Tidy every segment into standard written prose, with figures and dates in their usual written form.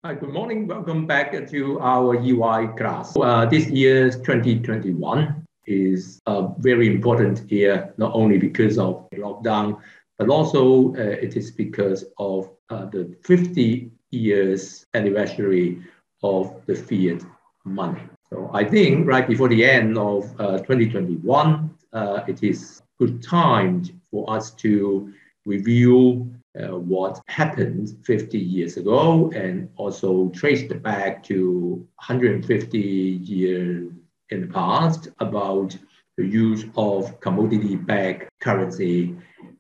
Hi, good morning. Welcome back to our EY class. This year's 2021 is a very important year, not only because of the lockdown, but also it is because of the 50 years anniversary of the fiat money. So I think right before the end of 2021, it is good time for us to review what happened 50 years ago and also traced back to 150 years in the past about the use of commodity-backed currency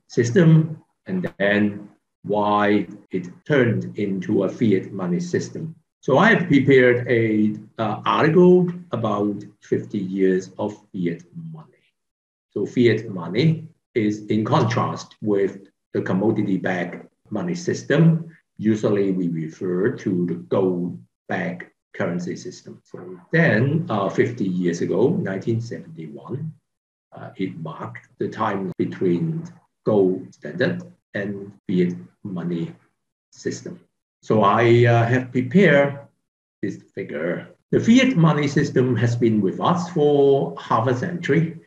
system and then why it turned into a fiat money system. So I have prepared an article about 50 years of fiat money. So fiat money is in contrast with the commodity-backed money system. Usually we refer to the gold-backed currency system. So then 50 years ago, 1971, it marked the time between gold standard and fiat money system. So I have prepared this figure. The fiat money system has been with us for half a century.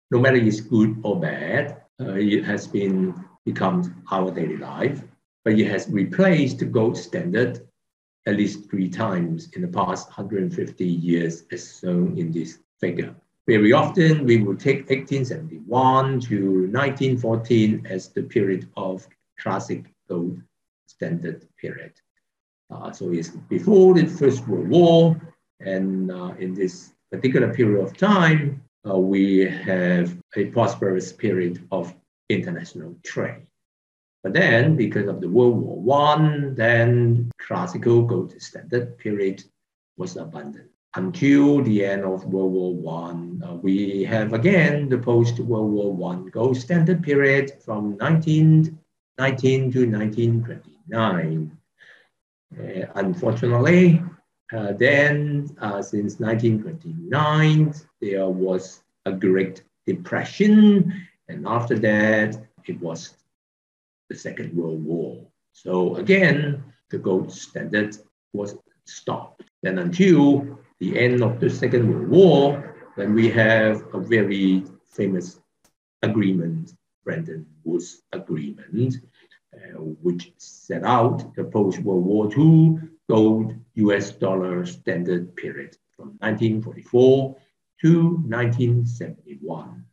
No matter it's good or bad, it has become our daily life, but it has replaced the gold standard at least 3 times in the past 150 years, as shown in this figure. Very often, we will take 1871 to 1914 as the period of classic gold standard period. So it's before the First World War, and in this particular period of time, we have a prosperous period of international trade. But then, because of the World War I, then classical gold standard period was abandoned. Until the end of World War I, we have again the post-World War I gold standard period from 1919 to 1929. Unfortunately, then since 1929, there was a Great Depression, and after that, it was the Second World War. So again, the gold standard was stopped. Then until the end of the Second World War, when we have a very famous agreement, Bretton Woods Agreement, which set out the post-World War II gold US dollar standard period from 1944 to 1971.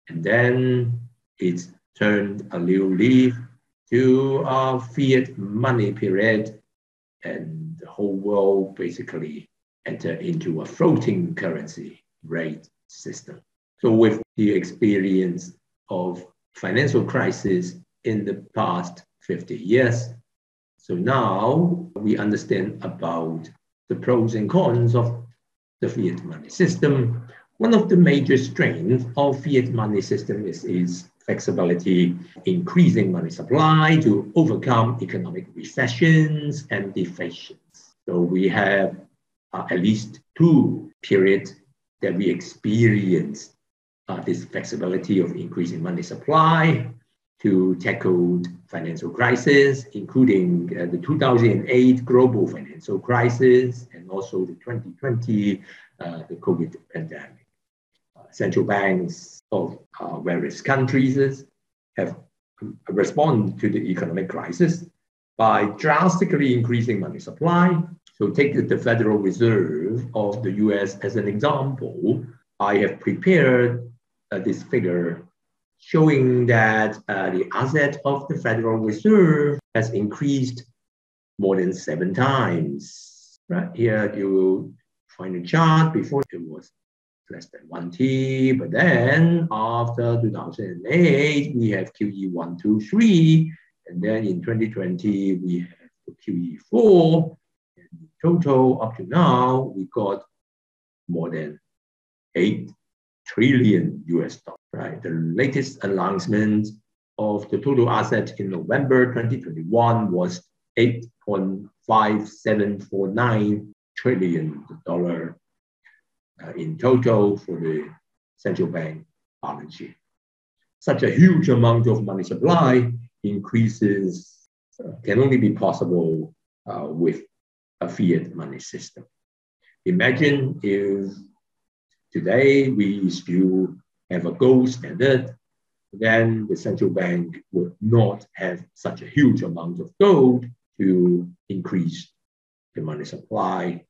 And then it turned a new leaf to a fiat money period, and the whole world basically entered into a floating currency rate system. So with the experience of financial crisis in the past 50 years, so now we understand about the pros and cons of the fiat money system. One of the major strengths of fiat money system is its flexibility, increasing money supply to overcome economic recessions and deflations. So we have at least 2 periods that we experienced this flexibility of increasing money supply to tackle financial crisis, including the 2008 global financial crisis and also the 2020 the COVID pandemic. Central banks of various countries have responded to the economic crisis by drastically increasing money supply. So take the Federal Reserve of the US as an example. I have prepared this figure showing that the asset of the Federal Reserve has increased more than 7 times. Right here, you will find a chart. Before it was less than 1T, but then after 2008, we have QE1, 2, 3, and then in 2020, we have QE4. And in total, up to now, we got more than 8 trillion US dollars, right? The latest announcement of the total asset in November 2021 was 8.5749 trillion dollar in total for the central bank balance sheet. Such a huge amount of money supply increases can only be possible with a fiat money system. Imagine if today we still have a gold standard, then the central bank would not have such a huge amount of gold to increase the money supply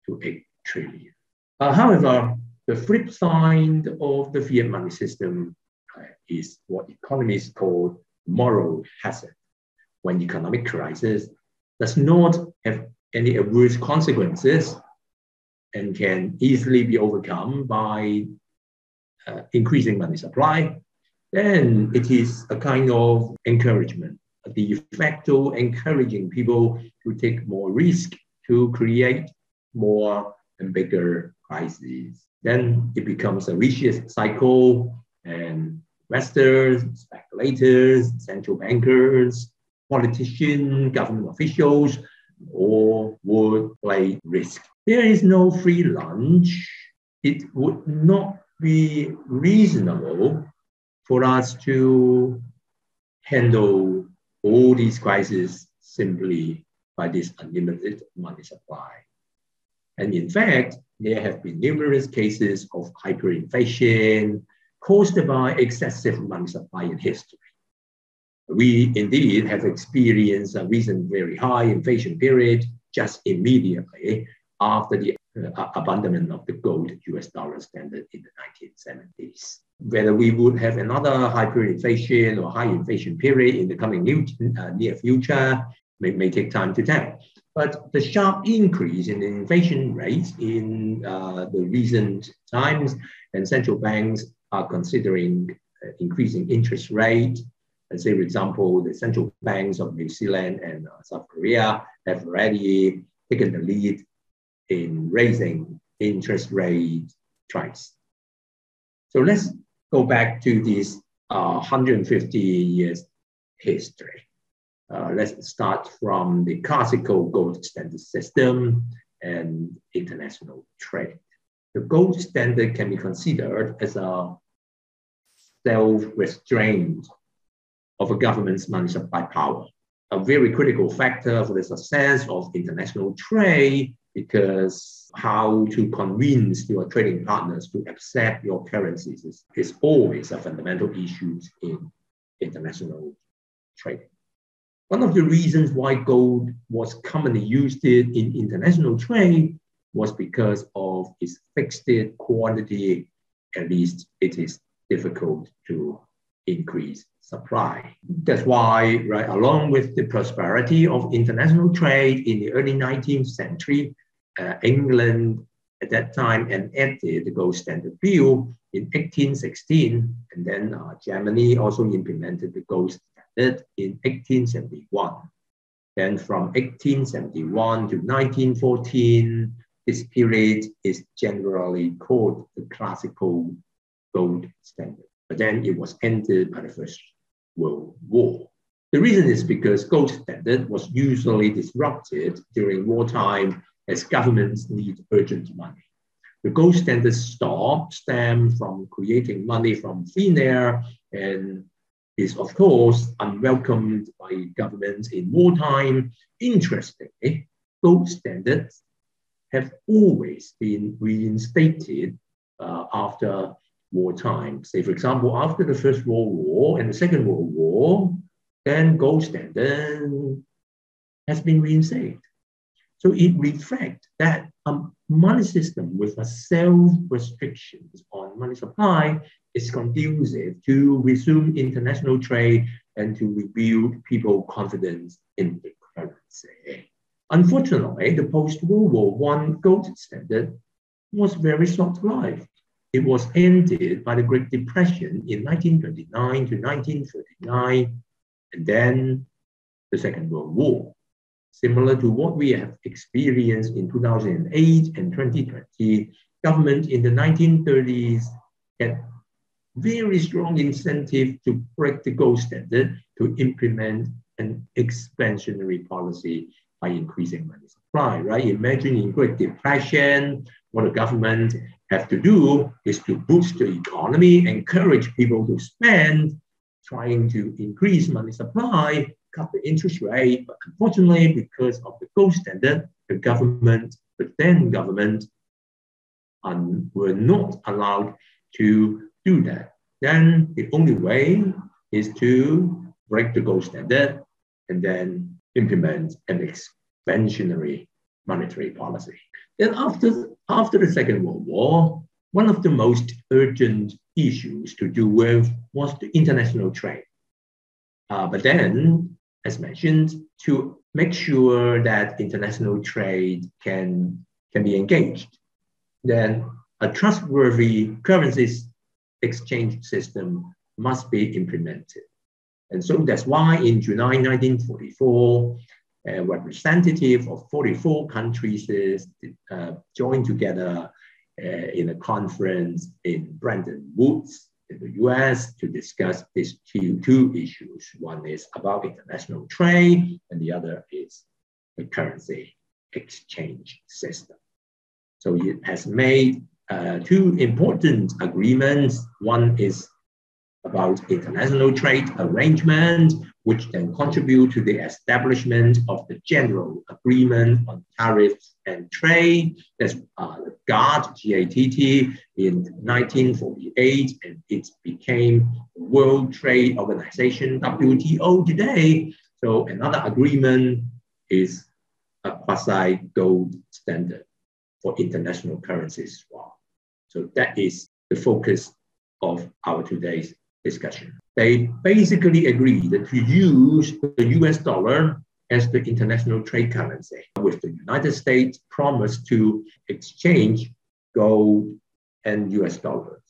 to 8 trillion. However, the flip side of the fiat money system is what economists call moral hazard, when economic crisis does not have any adverse consequences and can easily be overcome by increasing money supply, then it is a kind of encouragement, a de facto encouraging people to take more risk to create more and bigger crises. Then it becomes a vicious cycle, and investors, speculators, central bankers, politicians, government officials, all would play risk. There is no free lunch. It would not be reasonable for us to handle all these crises simply by this unlimited money supply. And in fact, there have been numerous cases of hyperinflation caused by excessive money supply in history. We indeed have experienced a recent very high inflation period just immediately after the abandonment of the gold US dollar standard in the 1970s. Whether we would have another hyperinflation or high inflation period in the coming near future may take time to tell. But the sharp increase in the inflation rates in the recent times, and central banks are considering increasing interest rate. Let's say, for example, the central banks of New Zealand and South Korea have already taken the lead in raising interest rate twice. So let's go back to this 150 years history. Let's start from the classical gold standard system and international trade. The gold standard can be considered as a self-restraint of a government's money supply power, a very critical factor for the success of international trade, because how to convince your trading partners to accept your currencies is always a fundamental issue in international trading. One of the reasons why gold was commonly used in international trade was because of its fixed quantity. At least it is difficult to increase supply. That's why, right, along with the prosperity of international trade in the early 19th century, England at that time enacted the gold standard bill in 1816, and then Germany also implemented the gold standard in 1871. Then from 1871 to 1914, this period is generally called the classical gold standard. But then it was ended by the First World War. The reason is because gold standard was usually disrupted during wartime as governments need urgent money. The gold standard stopped them from creating money from thin air and is, of course, unwelcomed by governments in wartime. Interestingly, gold standards have always been reinstated after wartime. Say, for example, after the First World War and the Second World War, then gold standard has been reinstated. So it reflects that a money system with a self-restrictions on money supply is conducive to resume international trade and to rebuild people's confidence in the currency. Unfortunately, the post-World War I gold standard was very short-lived. It was ended by the Great Depression in 1929 to 1939, and then the Second World War. Similar to what we have experienced in 2008 and 2020, government in the 1930s had very strong incentive to break the gold standard to implement an expansionary policy by increasing money supply, right? Imagine in Great Depression, what the government have to do is to boost the economy, encourage people to spend, trying to increase money supply, cut the interest rate, but unfortunately, because of the gold standard, the then government were not allowed to do that. Then the only way is to break the gold standard and then implement an expansionary monetary policy. Then after the Second World War, one of the most urgent issues to do with was the international trade. But then, as mentioned, to make sure that international trade can be engaged, then a trustworthy currencies exchange system must be implemented. And so that's why in July 1944, a representative of 44 countries joined together in a conference in Bretton Woods in the US to discuss these two issues. One is about international trade, and the other is the currency exchange system. So it has made two important agreements. One is about international trade arrangement, which then contribute to the establishment of the General Agreement on Tariffs and Trade. That's the GATT, G-A-T-T, in 1948, and it became the World Trade Organization, WTO, today. So another agreement is a quasi-gold standard for international currencies as well. So that is the focus of our today's discussion. They basically agreed to use the US dollar as the international trade currency, with the United States promised to exchange gold and US dollars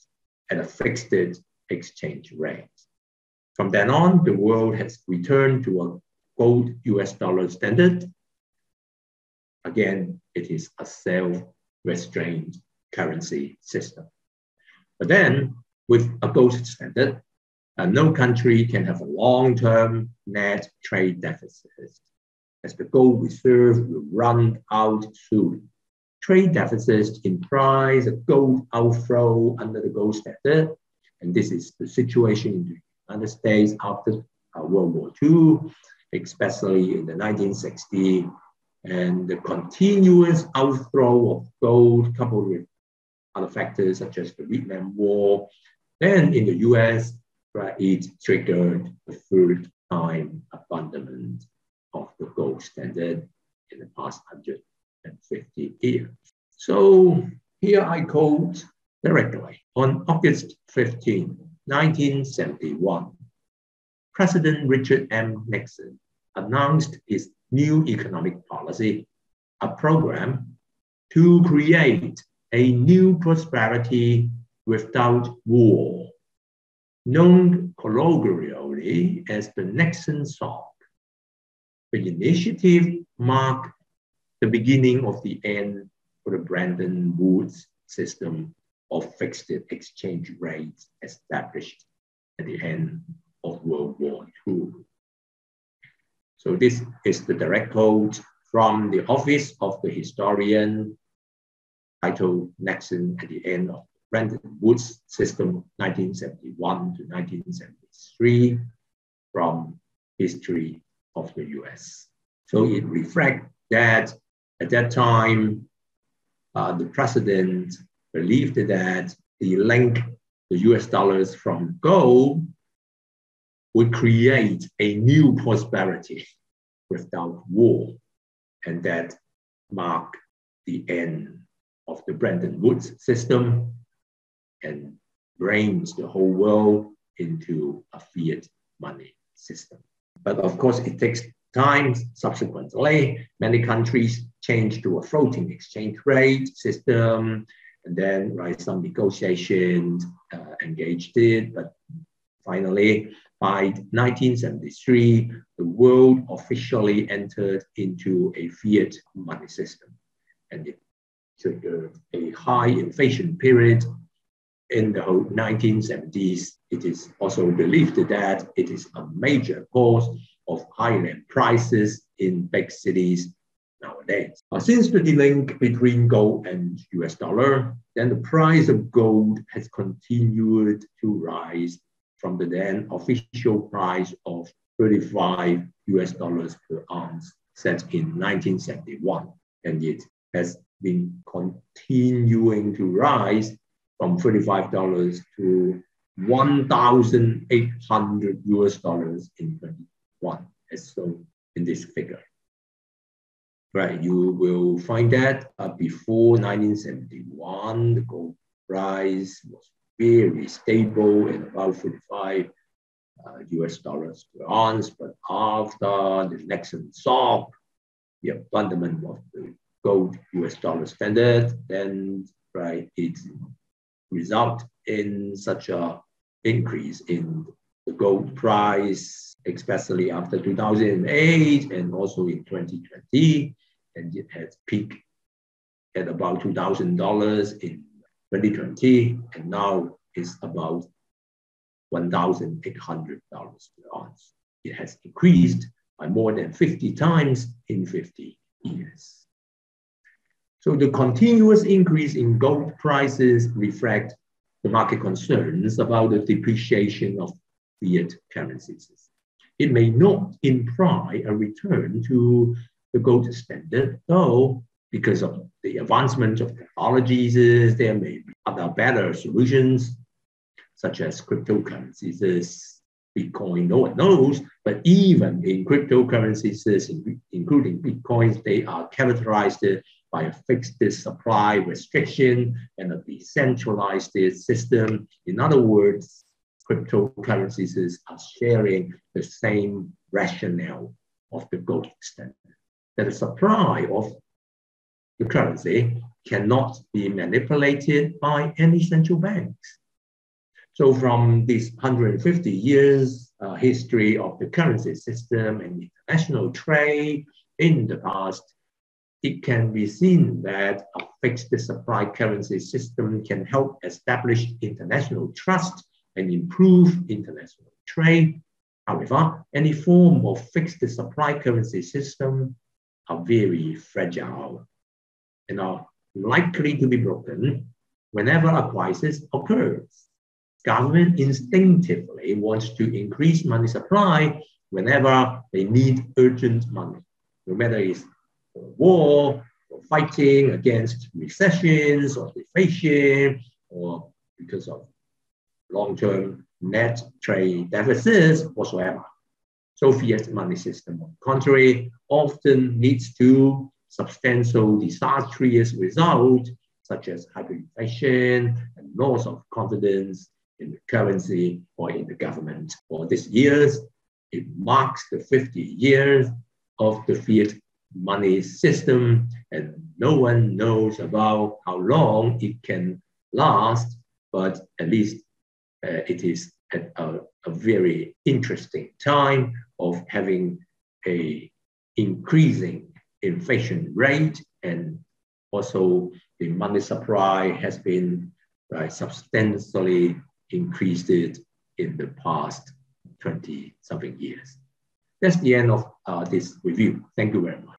at a fixed exchange rate. From then on, the world has returned to a gold US dollar standard. Again, it is a self-restrained currency system. But then, with a gold standard, no country can have a long-term net trade deficit, as the gold reserve will run out soon. Trade deficits implies a gold outflow under the gold standard, and this is the situation in the United States after World War II, especially in the 1960s, and the continuous outflow of gold coupled with other factors such as the Vietnam War. Then in the US, it triggered the third-time abandonment of the gold standard in the past 150 years. So here I quote directly. On August 15, 1971, President Richard M. Nixon announced his new economic policy, a program to create a new prosperity without war, known colloquially as the Nexon Song. The initiative marked the beginning of the end for the Bretton Woods system of fixed exchange rates established at the end of World War II. So this is the direct quote from the office of the historian titled Nexon at the end of Bretton Woods system 1971 to 1973 from History of the US. So it reflects that at that time, the president believed that the link the US dollars from gold would create a new prosperity without war, and that marked the end of the Bretton Woods system and brings the whole world into a fiat money system. But of course, it takes time. Subsequently, many countries changed to a floating exchange rate system, and then some negotiations engaged it. But finally, by 1973, the world officially entered into a fiat money system, and it triggered a high inflation period in the whole 1970s. It is also believed that it is a major cause of high land prices in big cities nowadays. Since the link between gold and US dollar, then the price of gold has continued to rise from the then official price of $35 per ounce set in 1971. And it has been continuing to rise from $35 to $1,800 in 21, as shown in this figure. Right, you will find that before 1971, the gold price was very stable at about $45 per ounce, but after the Nexon Song, the abandonment of the gold US dollar standard, then right, it resulted in such an increase in the gold price, especially after 2008 and also in 2020, and it has peaked at about $2,000 in 2020, and now it's about $1,800 per ounce. It has increased by more than 50 times in 50 years. So the continuous increase in gold prices reflect the market concerns about the depreciation of fiat currencies. It may not imply a return to the gold standard, though, because of the advancement of technologies, there may be other better solutions, such as cryptocurrencies. Bitcoin, no one knows, but even in cryptocurrencies, including Bitcoins, they are characterized by a fixed supply restriction and a decentralized system. In other words, cryptocurrencies are sharing the same rationale of the gold standard, that the supply of the currency cannot be manipulated by any central banks. So from this 150 years history of the currency system and international trade in the past, it can be seen that a fixed supply currency system can help establish international trust and improve international trade. However, any form of fixed supply currency system are very fragile and are likely to be broken whenever a crisis occurs. Government instinctively wants to increase money supply whenever they need urgent money, no matter it's for war, or fighting against recessions or deflation, or because of long-term net trade deficits whatsoever. So fiat money system, on the contrary, often leads to substantial disastrous results, such as hyperinflation and loss of confidence in the currency or in the government. For this year, it marks the 50 years of the fiat money system, and no one knows about how long it can last, but at least it is at a very interesting time of having a increasing inflation rate, and also the money supply has been substantially increased in the past 20-something years. That's the end of this review. Thank you very much.